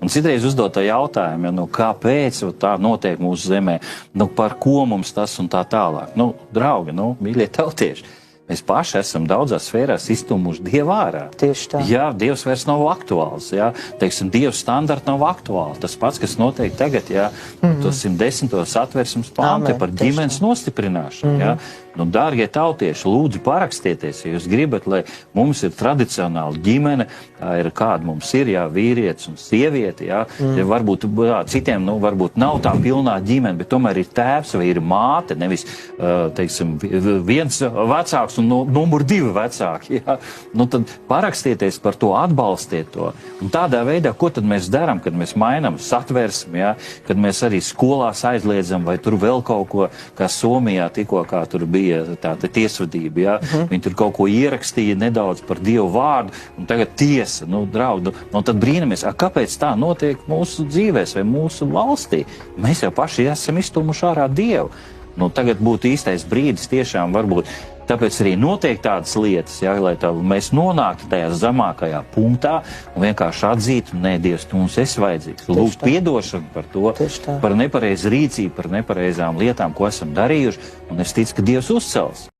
Un citreiz uzdot to jautājumu, ja, nu, kāpēc tā notiek mūsu zemē, nu, par ko mums tas un tā tālāk. Nu, draugi, nu, mīļie tautieši, mēs paši esam daudzās sfērās izstumuši Dievu ārā. Tieši tā. Jā, Dievs vairs nav aktuāls, jā. Teiksim, Dieva standarti nav aktuāli. Tas pats, kas notiek tagad, jā, tos 110. satversmes pānti par ģimenes nostiprināšanu, jā. Nu, dārgie tautieši, lūdzu parakstieties, ja jūs gribat, lai mums ir tradicionāla ģimene, tā ir kāda mums ir, jā, vīrietis un sieviete, jā, ja varbūt citiem, nu, varbūt nav tā pilnā ģimene, bet tomēr ir tēvs vai ir māte, nevis, teiksim, viens vecāks un numur 2 vecāki, jā. Nu, tad parakstieties par to, atbalstiet to. Un tādā veidā, ko tad mēs darām, kad mēs mainām satversmi, jā, kad mēs arī skolās aizliedzam, vai tur vēl kaut ko, kā Somijā tikko, kā tur bija tā tiesvedība, jā. Viņi tur kaut ko ierakstīja nedaudz par Dievu vārdu, un tagad tiesa, nu, draudu. Un tad brīnamies, kāpēc tā notiek mūsu dzīvēs vai mūsu valstī? Mēs jau paši esam izstumuši ārā Dievu. Nu, tagad būtu īstais brīdis tiešām varbūt, tāpēc arī notiek tādas lietas, jā, lai mēs nonāktu tajā zemākajā punktā un vienkārši atzītu, nē, Dievs, tu mums esi vajadzīgs. Lūgt piedošanu par to, par nepareizu rīcību, par nepareizām lietām, ko esam darījuši, un es ticu, ka Dievs uzcels.